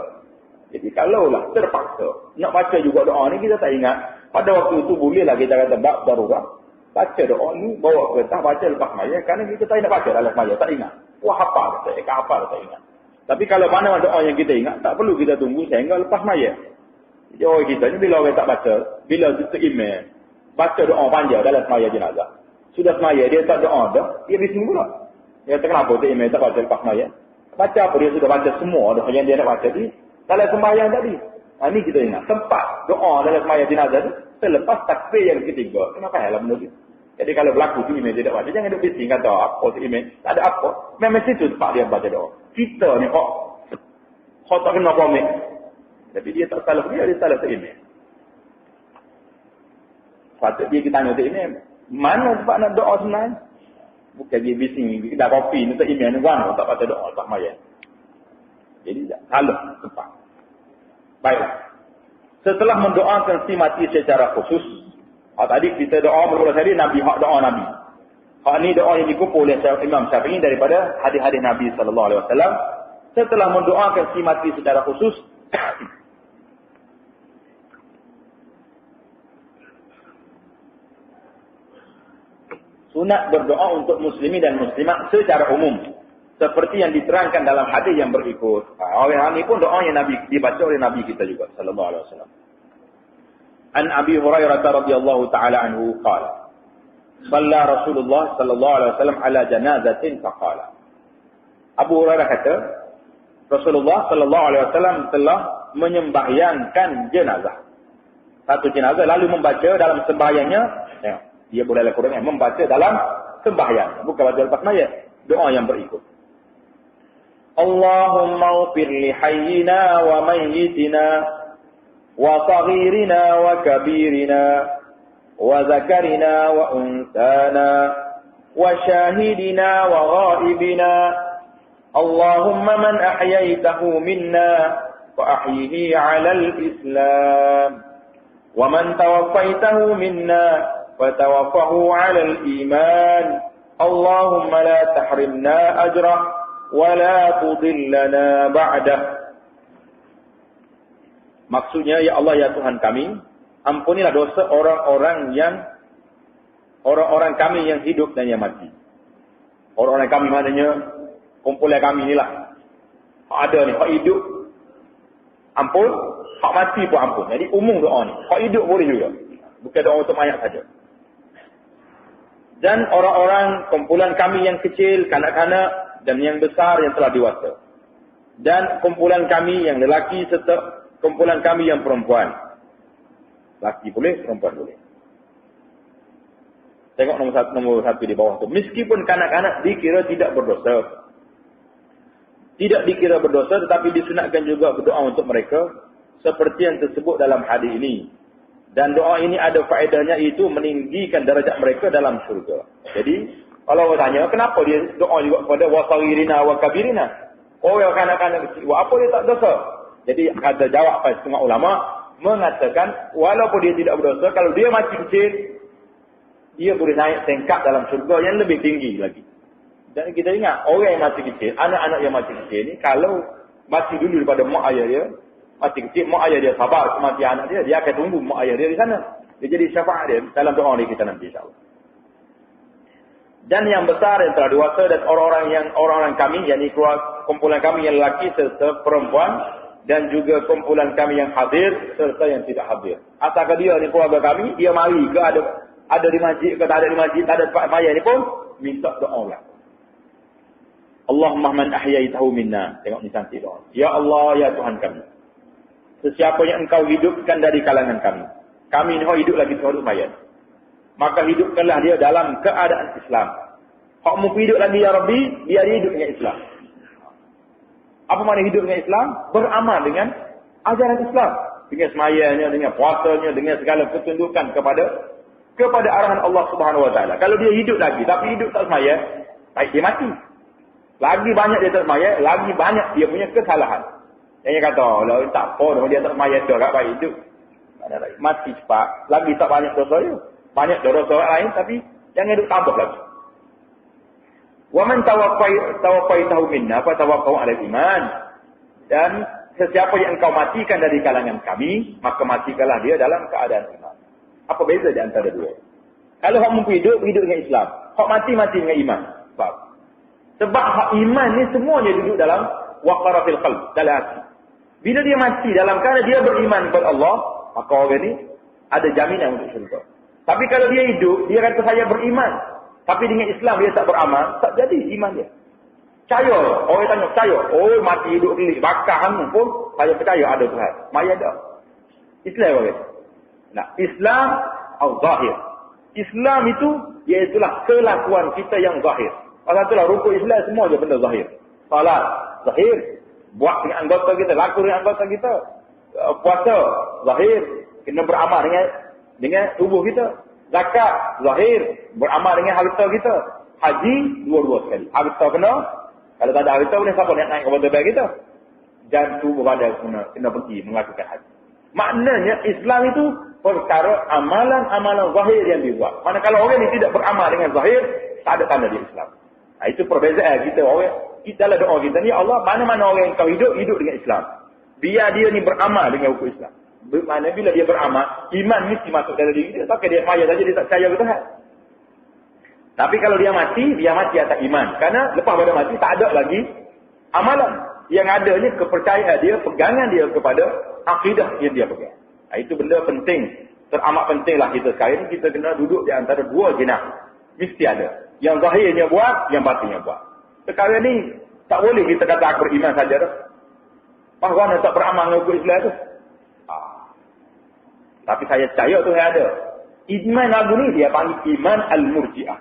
Jadi kalaulah terpaksa nak baca juga doa ni, kita tak ingat. Pada waktu itu bolehlah kita kata bab darurat. Baca doa ni, bawa kertas, baca lepas maya. Kerana kita tak nak baca dalam maya, tak ingat. Wah, hafal, tak ingat. Tapi kalau mana doa yang kita ingat, tak perlu kita tunggu sehingga lepas maya. Jadi orang kita ni bila orang tak baca, bila tutup email, baca doa panjang dalam semaya jenazah. Sudah semaya, dia tak doa dah, dia bising pula. Dia kata kenapa tutup email tak baca lepas maya? Baca apa? Dia sudah baca semua doa yang dia nak baca di dalam sembahyang tadi. Ini kita ingat. Tempat doa dalam sembahyang jenazah tu, selepas takbir yang ketiga. Kenapa hal benda tu? Jadi kalau berlaku tu email dia tak baca, jangan duk bising kata apa tu email. Tak ada apa. Memang situ tempat dia baca doa. Kita ni kok tak kena komik. Tapi dia tak salah dia salah tu email. Patut dia kita tanya tu email. Mana tempat nak doa sebenarnya? Bukan dia bising, kita kopi ni tak email ni mana tak baca doa, tak maya. Jadi salah tempat. Baiklah. Setelah mendoakan si mati secara khusus, tadi kita doa mula tadi Nabi hak doa Nabi. Hak ni doa yang dikumpul oleh Imam Syafi'i daripada hadis-hadis Nabi sallallahu alaihi wasallam. Setelah mendoakan si mati secara khusus, sunat berdoa untuk muslimin dan muslimat secara umum. Seperti yang diterangkan dalam hadis yang berikut. Orang ini pun doa yang Nabi dibaca oleh Nabi kita juga sallallahu alaihi wasallam. An Abi Hurairah radhiyallahu taala anhu qala Shalla Rasulullah sallallahu alaihi wasallam ala janazatin faqala. Abu Hurairah kata Rasulullah sallallahu alaihi wasallam telah menyembahyangkan jenazah. Satu jenazah lalu membaca dalam sembahyangnya, dia boleh Al-Quran membaca dalam sembahyang, bukan baca lepas maya. Doa yang berikut. Allahumma ighfir li hayyina wa mayyitina wa saghirina wa kabirina wa zakarina wa unsana wa syahidina wa ghaibina. Allahumma man ahyaytahu minna fa ahyihi 'ala al-islam wa man tawaffaytahu minna fa tawaffahu 'ala al-iman. Allahumma la tahrimna ajrah wa la tudillana ba'dah. Maksudnya, ya Allah ya Tuhan kami, ampunilah dosa orang-orang kami yang hidup dan yang mati. Orang-orang kami maknanya kumpulan kami inilah. Hak ada ni, hak hidup ampun, hak mati pun ampun. Jadi umum doa ni. Hak hidup boleh juga. Bukan doa untuk mayat saja. Dan orang-orang kumpulan kami yang kecil, kanak-kanak dan yang besar yang telah dewasa. Dan kumpulan kami yang lelaki serta kumpulan kami yang perempuan. Laki boleh, perempuan boleh. Tengok nombor satu di bawah tu. Meskipun kanak-kanak dikira tidak berdosa. Tidak dikira berdosa, tetapi disunatkan juga berdoa untuk mereka. Seperti yang tersebut dalam hadis ini. Dan doa ini ada faedahnya, itu meninggikan darjat mereka dalam syurga. Jadi, kalau orang tanya, kenapa dia doa juga kepada wasagirina wa kabirina? Orang kanak-kanak kecil, apa dia tak dosa? Jadi, ada jawab setengah ulama mengatakan, walaupun dia tidak berdosa, kalau dia mati kecil, dia boleh naik tingkat dalam syurga yang lebih tinggi lagi. Dan kita ingat, orang yang mati kecil, anak-anak yang mati kecil ni, kalau mati dulu daripada mak ayah dia, mati kecil, mak ayah dia sabar kematian anak dia, dia akan tunggu mak ayah dia di sana. Dia jadi syafaat dia dalam doa ni kita nanti insyaAllah. Dan yang besar yang telah dewasa dan orang-orang kami, yakni kumpulan kami yang lelaki serta perempuan, dan juga kumpulan kami yang hadir serta yang tidak hadir. Asalkan dia ni keluarga kami, dia mari ke ada di masjid ke tak ada di masjid, tak ada tempat maya ni pun, minta doa lah. Allahumma man ahyaitahu minna. Tengok ni cantik doa. Ya Allah, ya Tuhan kami, sesiapa yang engkau hidupkan dari kalangan kami. Kami ni hidup lagi terhadap mayat. Maka hidupkanlah dia dalam keadaan Islam. Hak mu hidup lagi ya Rabbi, biar dia hidup dengan Islam. Apa makna hidup dengan Islam? Beramal dengan ajaran Islam. Dengan semayanya, dengan puasanya, dengan segala ketundukan kepada arahan Allah Subhanahu Wa Taala. Kalau dia hidup lagi, tapi hidup tak semaya, baik dia mati. Lagi banyak dia tak semaya, lagi banyak dia punya kesalahan. Yang kata, lah tak apa, dia tak semaya dah, tak baik hidup. Mati cepat, lagi tak banyak dosa dia. Banyak dosa orang lain, tapi jangan hidup tambah lagi. Wa man tawaffaytahu minna fa tawaffahu 'ala al-iman. Dan sesiapa yang engkau matikan dari kalangan kami, maka matikanlah dia dalam keadaan iman. Apa beza di antara dua? Kalau hak mampu hidup dengan Islam. Hak mati dengan iman. Sebab hak iman ni semuanya duduk dalam waqara fil qalb, dalam hati. Bila dia mati dalam keadaan dia beriman kepada Allah, maka orang ni ada jaminan untuk syurga. Tapi kalau dia hidup, dia kata saya beriman, tapi dengan Islam dia tak beramal, tak jadi iman dia. Percaya, orang tanya percaya. Oh, mati hidup kelik, bakar hangu pun, saya percaya ada Tuhan. Maya ada. Islam orang. Nah, Islam al-zahir. Islam itu, iaitulah kelakuan kita yang zahir. Pasal itulah rukun Islam semua je benda zahir. Salat, zahir. Buat dengan anggota kita, laku dengan anggota kita. Puasa, zahir. Kena beramal dengan tubuh kita. Zakat, zahir. Beramal dengan harta kita. Haji, dua-dua sekali. Harta kena. Kalau tak ada harta, boleh siapa nak naik ke motor baik kita? Dan tubuh badan kena pergi melakukan haji. Maknanya Islam itu perkara amalan-amalan zahir yang dibuat. Mana kalau orang ni tidak beramal dengan zahir, tak ada tanda dia Islam. Nah, itu perbezaan kita. Dalam doa kita ni, Allah, mana-mana orang yang kau hidup dengan Islam. Biar dia ni beramal dengan hukum Islam. Bermakna bila dia beramal, iman mesti masuk dalam diri dia. Takkan dia maya saja, dia tak percaya ke Tuhan. Tapi kalau dia mati atas iman. Kerana lepas pada mati, tak ada lagi amalan. Yang adanya kepercayaan dia, pegangan dia kepada akidah yang dia pegang. Nah, itu benda penting. Teramat pentinglah kita sekarang ni, kita kena duduk di antara dua jenah. Mesti ada. Yang zahirnya buat, yang batinnya buat. Sekarang ni, tak boleh kita kata aku beriman saja dah. Bahawa tak beramal dengan hukum Islam tu. Tapi saya percaya tu yang ada. Iman lagu ni dia panggil iman al-murji'ah.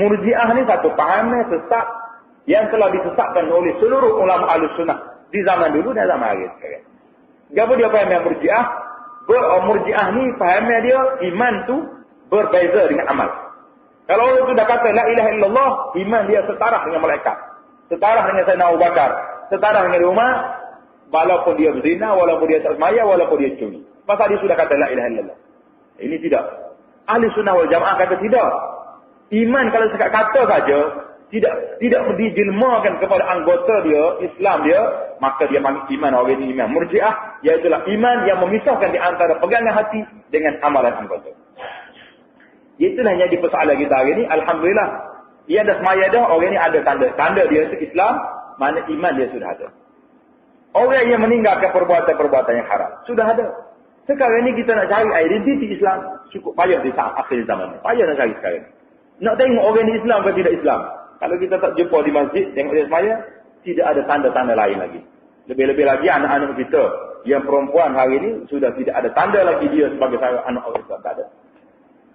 Murji'ah ni satu pahamnya sesat yang telah disesatkan oleh seluruh ulama Ahlussunnah di zaman dulu dan zaman akhir sekarang. Apa dia faham yang murji'ah? Murji'ah ni fahamnya dia iman tu berbeza dengan amal. Kalau orang tu dah kata la ilaha illallah, iman dia setara dengan malaikat. Setara dengan Sayyidina Abu Bakar. Setara dengan Umar, walaupun dia berzina, walaupun dia tak semaya, walaupun dia curi. Pasal dia sudah kata la ilaha illallah. Ini tidak. Ahli sunnah wal jamaah kata tidak. Iman kalau sekat kata saja, tidak dijilmakan kepada anggota dia, Islam dia, maka dia panggil iman orang ini iman murji'ah, iaitulah iman yang memisahkan di antara pegangan hati dengan amalan anggota. Itulah yang jadi persoalan kita hari ini. Alhamdulillah, ia ada semaya dah, orang ini ada tanda dia itu Islam, mana iman dia sudah ada. Orang yang meninggalkan perbuatan-perbuatan yang haram sudah ada. Sekarang ini kita nak cari identiti Islam, cukup payah di saat akhir zaman ini. Payah nak cari sekarang ini. Nak tengok orang ini Islam atau tidak Islam. Kalau kita tak jumpa di masjid, tengok dia semaya, tidak ada tanda-tanda lain lagi. Lebih-lebih lagi anak-anak kita yang perempuan hari ini sudah tidak ada tanda lagi dia sebagai anak orang Islam. Tak ada.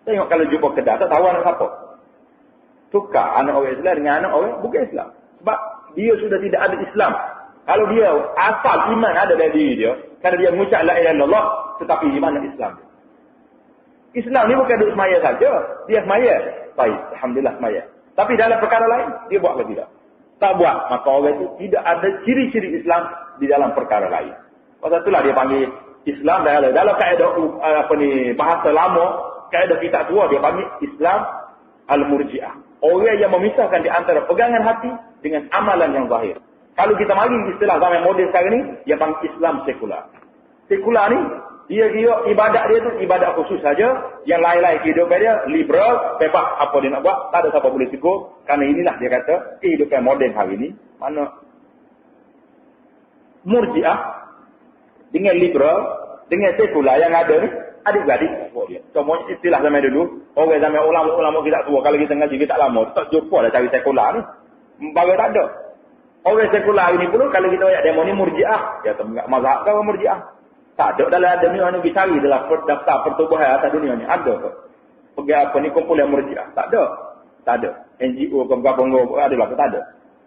Tengok kalau jumpa kedai, tak tahu anak siapa. Tukar anak orang Islam dengan anak orang bukan Islam. Sebab dia sudah tidak ada Islam. Kalau dia asal iman ada dalam diri dia, kalau dia mengucap la ilaha illallah, tetapi iman dan Islam. Islam ni bukan duduk semaya saja. Dia semaya. Baik, alhamdulillah semaya. Tapi dalam perkara lain, dia buat ke tidak? Tak buat. Maka orang itu tidak ada ciri-ciri Islam di dalam perkara lain. Pasal itulah dia panggil Islam dalam kaedah bahasa lama, kaedah kitab tua dia panggil Islam al-murji'ah. Orang yang memisahkan di antara pegangan hati dengan amalan yang zahir. Kalau kita mari istilah zaman moden sekarang ni, dia panggil Islam sekular. Sekular ni, dia ibadat dia tu ibadat khusus saja, yang lain-lain kehidupan dia liberal, bebas apa dia nak buat, tak ada siapa boleh tegur. Kerana inilah dia kata kehidupan moden hari ini, mana murji'ah dengan liberal, dengan sekular yang ada ni, adik-beradik buat dia. Semuanya istilah zaman dulu, orang zaman ulama-ulama kita tua, kalau kita ngaji kita lama, tak jumpa dah cari sekular ni. Bagai tak ada. Orang sekular ini pun kalau kita ayat demo ni murji'ah, dia tak mazhab ke orang murji'ah. Tak ada dalam dunia ni dicari dalam daftar pertubuhan atas dunia ni. Ada ke? Pergi apa ni kumpulan murji'ah? Tak ada. Tak ada. NGO ke apa ada lah, tak ada.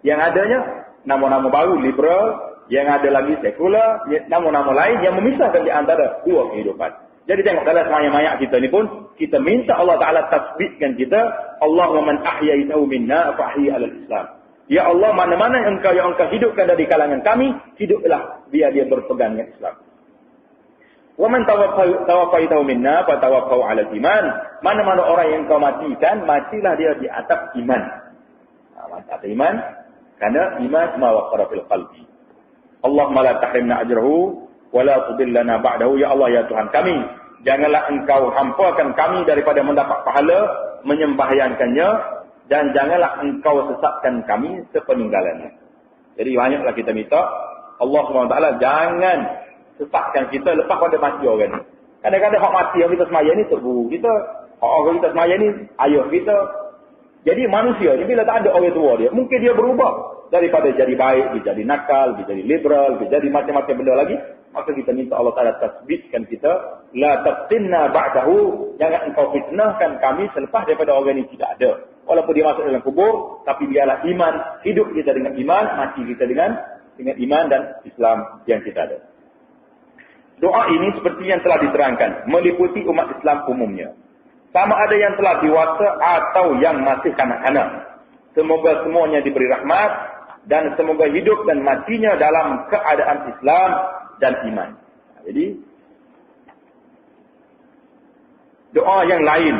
Yang adanya nama-nama baru liberal, yang ada lagi sekular, nama-nama lain yang memisahkan di antara dua kehidupan. Jadi tengok dalam semayang-mayang kita ni pun, kita minta Allah Ta'ala tasbitkan kita, Allahumma man ahyaitahu minna fahyi alal Islam. Ya Allah, mana-mana yang engkau hidupkan dari kalangan kami, hiduplah biar dia berpegang dengan Islam. Wa man tawaffaitahu minna fa tawaffau 'ala iman. Mana-mana orang yang kau matikan, matilah dia di atas iman. Mati atas iman, karena iman ma waqara fil qalbi. Allahumma la tahrimna ajrahu wa la tudillana ba'dahu. Ya Allah, ya Tuhan kami, janganlah engkau hampakan kami daripada mendapat pahala menyembahyangkannya, dan janganlah engkau sesatkan kami sepeninggalannya. Jadi banyaklah kita minta Allah SWT jangan sesatkan kita lepas pada mati orang ni. Kadang-kadang hak mati yang kita semaya ni tok guru kita, hak orang kita semaya ni ayah kita. Jadi manusia ni bila tak ada orang tua dia, mungkin dia berubah daripada jadi baik, dia jadi nakal, dia jadi liberal, dia jadi macam-macam benda lagi. Maka kita minta Allah Ta'ala tasbitkan kita, la taftinna ba'dahu, jangan engkau fitnahkan kami selepas daripada orang ini tidak ada. Walaupun dia masuk dalam kubur, tapi biarlah iman, hidup kita dengan iman, mati kita dengan iman dan Islam yang kita ada. Doa ini seperti yang telah diterangkan, meliputi umat Islam umumnya. Sama ada yang telah dewasa atau yang masih kanak-kanak. Semoga semuanya diberi rahmat dan semoga hidup dan matinya dalam keadaan Islam dan iman. Jadi doa yang lain,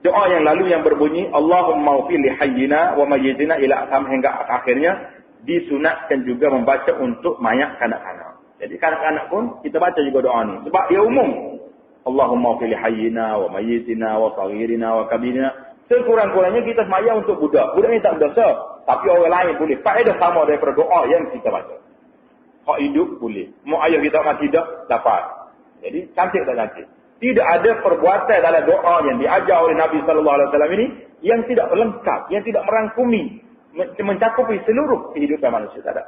doa yang lalu yang berbunyi Allahumma ufil li hayyina wa mayyitina ila hingga akhirnya disunatkan juga membaca untuk mayat kanak-kanak. Jadi kanak-kanak pun kita baca juga doa ni sebab dia umum. Allahumma ufil li hayyina wa mayyitina wa saghirina wa kabirina. Sekurang-kurangnya kita semaya untuk budak. Budak ni tak berdosa, tapi orang lain boleh. Faedah sama daripada doa yang kita baca. Hak hidup boleh. Mau ayah kita mati dah, dapat. Jadi cantik tak cantik? Tidak ada perbuatan dalam doa yang diajar oleh Nabi SAW ini yang tidak lengkap, yang tidak merangkumi, mencakupi seluruh kehidupan manusia. Tak ada.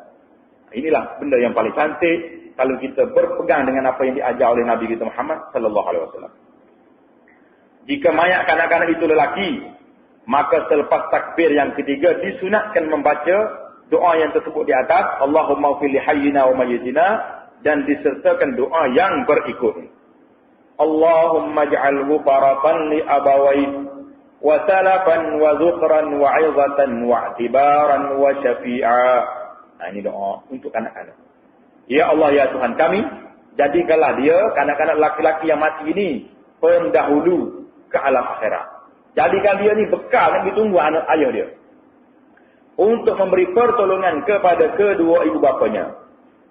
Inilah benda yang paling cantik kalau kita berpegang dengan apa yang diajar oleh Nabi kita Muhammad SAW. Jika mayat kanak-kanak itu lelaki, maka selepas takbir yang ketiga disunatkan membaca doa yang tersebut di atas, Allahumma ufil li hayyina wa mayyitina, dan disertakan doa yang berikut. Allahumma ij'alhu faratan li abawai wa salafan wa zukhran wa 'izatan wa i'tibaran wa syafi'a. Nah, ini doa untuk kanak-kanak. Ya Allah, ya Tuhan kami, jadikanlah dia kanak-kanak laki-laki yang mati ini pendahulu ke alam akhirat. Jadikan dia ni bekal yang ditunggu anak ayah dia, untuk memberi pertolongan kepada kedua ibu bapanya.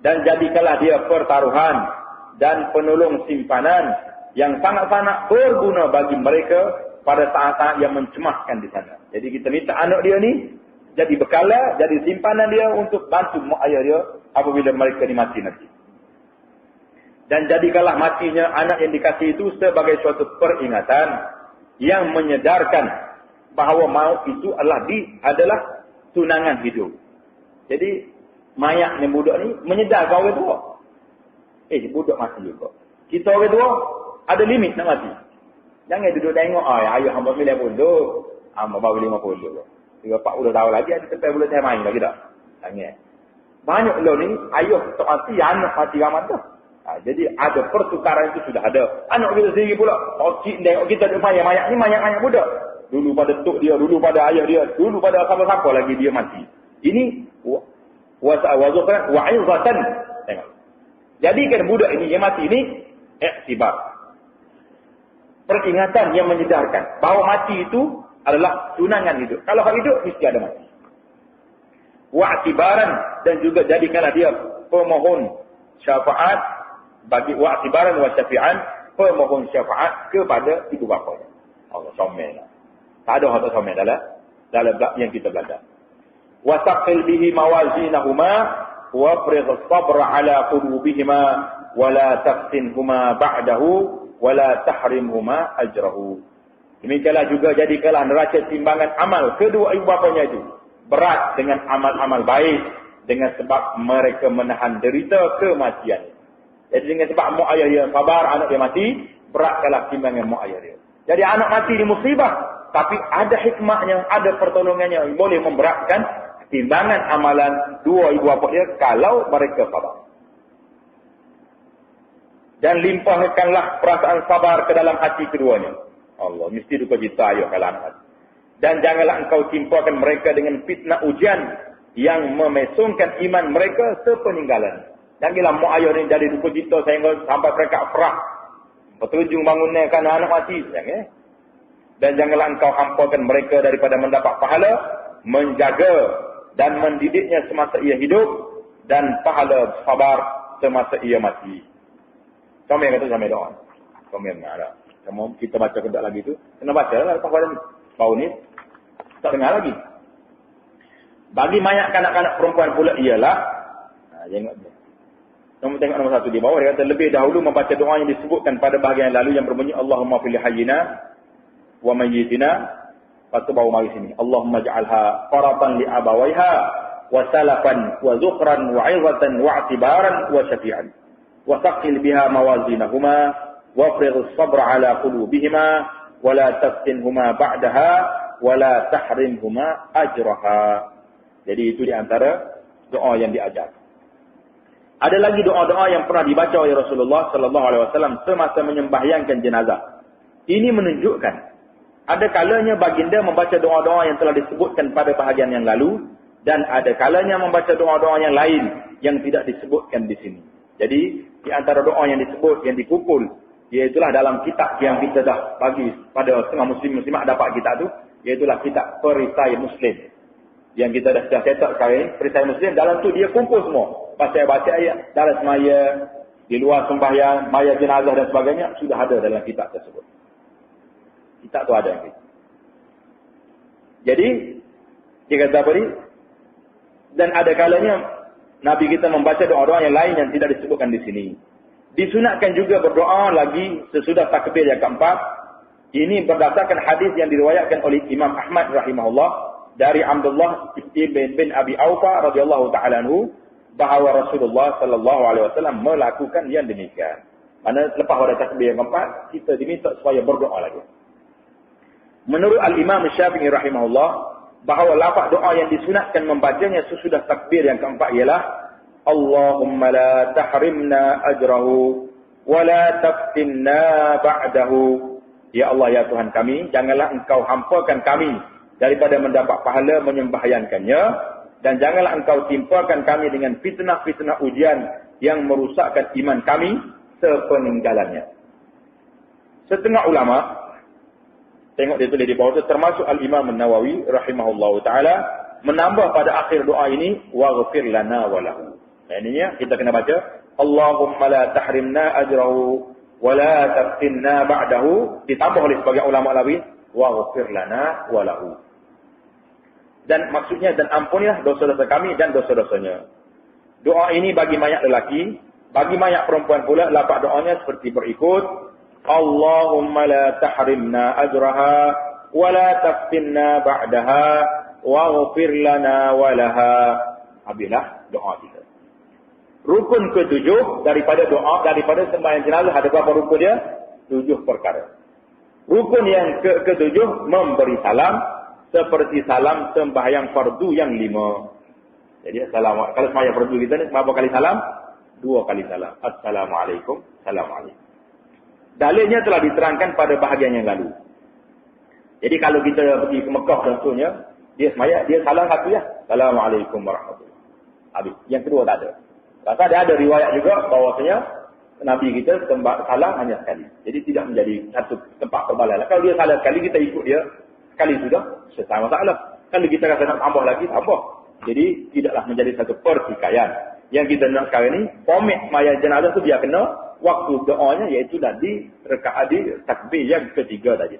Dan jadikanlah dia pertaruhan dan penolong simpanan yang sangat-sangat berguna bagi mereka pada saat-saat yang mencemaskan di sana. Jadi kita minta anak dia ni jadi bekalan, jadi simpanan dia untuk bantu mak ayah dia apabila mereka dimati nanti. Dan jadikanlah matinya anak yang dikasih itu sebagai suatu peringatan yang menyedarkan bahawa maut itu adalah tunangan hidup. Jadi mayatnya budak ni menyedarkan orang tua. Budak mati juga. Kita orang tua ada limit nak mati. Jangan duduk tengok, ayah hamba 90, hamba baru 50. 40 tahun lagi ada sampai boleh saya main lagi tak? Jangan. Banyak lo ni ayah tak mati, anak mati ramai tu. Jadi ada pertukaran itu sudah ada. Anak kita sendiri pula, cik tengok kita ada mayat ni mayat budak. Dulu pada tok dia, dulu pada ayah dia, dulu pada siapa-siapa lagi dia mati. Ini wa'izatan. Tengok. Jadi kan budak ini yang mati ini iktibar. Peringatan yang menyedarkan bahawa mati itu adalah tunangan hidup. Kalau hak hidup mesti ada mati. Wa'tibaran, dan juga jadikanlah dia pemohon syafaat bagi wa'tibaran wa syafi'an, pemohon syafaat kepada ibu bapa. Allah somellah. Tak ada hak somel dalam bab yang kita belajar. Wa taqil bihi mawazinahuma wa frigh as-sabr ala qulubihima wa la taftinhuma ba'dahu wa la tahrimhuma ajrahu. Demikianlah juga jadikanlah neraca timbangan amal kedua ibu bapanya itu berat dengan amal-amal baik, dengan sebab mereka menahan derita kematian. Jadi dengan sebab mak ayah dia sabar, anak dia mati, beratkanlah timbangan mak ayah dia. Jadi anak mati di musibah, tapi ada hikmahnya, ada pertolongannya yang boleh memberatkan timbangan amalan dua ibu bapa dia kalau mereka sabar. Dan limpahkanlah perasaan sabar ke dalam hati keduanya. Allah, mesti duka cita ayah kalau anak. Dan janganlah engkau timpakan mereka dengan fitnah ujian yang memesongkan iman mereka sepeninggalan. Janganlah mak ayah ni jadi duka cita sehingga sampai mereka perah bertujung bangunnya kerana anak mati. Jangan. Dan janganlah engkau hampakan mereka daripada mendapat pahala menjaga dan mendidiknya semasa ia hidup, dan pahala sabar semasa ia mati. Sampai yang kata sampai doa. komen. Kamu kita baca kedua lagi tu, kena baca lah lepas pada bau ni tak dengar lagi. Bagi mayat kanak-kanak perempuan pula ialah, tengok dia. Kamu tengok nombor 1 di bawah, dia kata lebih dahulu membaca doa yang disebutkan pada bahagian lalu yang berbunyi Allahumma fil hayyina wa mayyitina. Lepas tu baru mari sini. Allahumma ja'alha qaratan li abawaiha wa salafan wa zukhran wa 'izatan wa 'tibaran wa syafi'an. Wa thaqil biha mawazinahuma wa afrigh as-sabra 'ala qulubihima wa la taftinhuma ba'daha wa la tahrimhuma ajraha. Jadi itu di antara doa yang diajar. Ada lagi doa-doa yang pernah dibaca oleh Rasulullah sallallahu alaihi wasallam semasa menyembahyangkan jenazah. Ini menunjukkan ada kalanya baginda membaca doa-doa yang telah disebutkan pada bahagian yang lalu dan ada kalanya membaca doa-doa yang lain yang tidak disebutkan di sini. Jadi di antara doa yang disebut yang dikumpul iaitulah dalam kitab yang kita dah bagi pada setengah muslim-muslimat dapat kitab tu, iaitulah kitab Perisai Muslim. Yang kita dah cetak sekarang ni, Perisai Muslim, dalam tu dia kumpul semua. Pasal baca ayat dalam semaya, di luar sembahyang, maya jenazah dan sebagainya, sudah ada dalam kitab tersebut. Kitab tu ada yang kita. Jadi, dia kata apa ni? Dan ada kalanya, Nabi kita membaca doa-doa yang lain yang tidak disebutkan di sini. Disunatkan juga berdoa lagi sesudah takbir yang keempat. Ini berdasarkan hadis yang diriwayatkan oleh Imam Ahmad rahimahullah dari Abdullah bin Abi Aufa radhiyallahu ta'ala anhu bahawa Rasulullah sallallahu alaihi wasallam melakukan yang demikian. Mana lepas pada takbir yang keempat, kita diminta supaya berdoa lagi. Menurut Al-Imam Syafi'i rahimahullah, bahawa lafaz doa yang disunatkan membacanya sesudah takbir yang keempat ialah Allahumma la tahrimna ajrahu wa la taftinna ba'dahu. Ya Allah, ya Tuhan kami, janganlah engkau hampakan kami daripada mendapat pahala menyembahyangkannya, dan janganlah engkau timpakan kami dengan fitnah-fitnah ujian yang merusakkan iman kami sepeninggalannya. Setengah ulama, tengok dia tulis di bawah itu, termasuk Al-Imam An-Nawawi rahimahullahu ta'ala, menambah pada akhir doa ini, waghfir lana walahu. Ini kita kena baca, Allahumma la tahrimna ajrahu wa la taftinna ba'dahu, ditambah oleh sebagian ulama lain, waghfir lana walahu. Dan maksudnya, dan ampunilah dosa-dosa kami dan dosa-dosanya. Doa ini bagi mayat lelaki, bagi mayat perempuan pula, lafaz doanya seperti berikut. Allahumma la tahrimna ajraha, wa la taftinna ba'daha, waghfir lana walaha. Habislah doa kita. Rukun ke-7 daripada doa, daripada sembahyang jenazah, ada berapa rukun dia? 7 perkara. Rukun yang ke-7, memberi salam, seperti salam sembahyang fardu yang 5. Jadi kalau sembahyang fardu kita ni berapa kali salam? 2 kali salam. Assalamualaikum, assalamualaikum. Dalilnya telah diterangkan pada bahagian yang lalu. Jadi kalau kita pergi ke Mekah contohnya, dia sembahyang, dia salam satu ya. Assalamualaikum warahmatullahi. Habis. Yang kedua tak ada. Pasal dia ada riwayat juga bahawasanya Nabi kita salam hanya sekali. Jadi tidak menjadi satu tempat perbalan. Kalau dia salah sekali, kita ikut dia. Sekali sudah, selesai masalah. Kalau kita rasa nak tambah lagi, tambah. Jadi, tidaklah menjadi satu pertikaian. Yang kita nak sekarang ni, format maya jenazah tu biar kena waktu doanya, iaitu di rakaat di takbir yang ketiga tadi.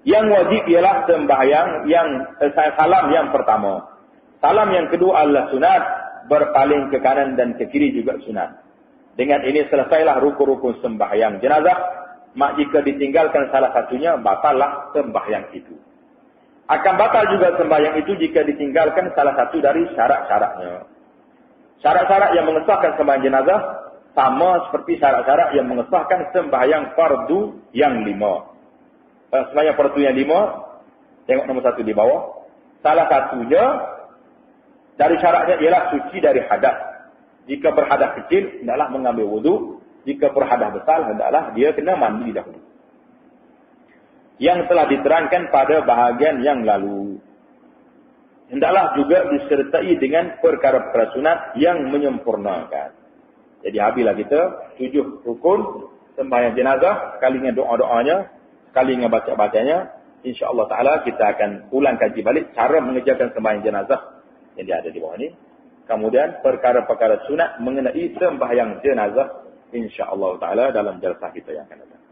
Yang wajib ialah sembahyang yang salam yang pertama. Salam yang kedua adalah sunat, berpaling ke kanan dan ke kiri juga sunat. Dengan ini selesailah rukun-rukun sembahyang jenazah. Mak jika ditinggalkan salah satunya, batallah sembahyang itu. Akan batal juga sembahyang itu jika ditinggalkan salah satu dari syarat-syaratnya. Syarat-syarat yang mengesahkan sembahyang jenazah sama seperti syarat-syarat yang mengesahkan sembahyang fardu yang 5. Sembahyang fardu yang 5, tengok nombor 1 di bawah. Salah satunya dari syaratnya ialah suci dari hadas. Jika berhadas kecil, hendaklah mengambil wuduk. Jika berhadas besar, hendaklah dia kena mandi dahulu. Yang telah diterangkan pada bahagian yang lalu. Hendaklah juga disertai dengan perkara-perkara sunat yang menyempurnakan. Jadi habislah kita 7 rukun sembahyang jenazah, sekali dengan doa-doanya, sekali dengan baca-bacanya. InsyaAllah ta'ala kita akan ulang kaji balik cara mengerjakan sembahyang jenazah yang dia ada di bawah ini. Kemudian perkara-perkara sunat mengenai sembahyang jenazah insyaallah taala dalam jalsah kita yang akan datang.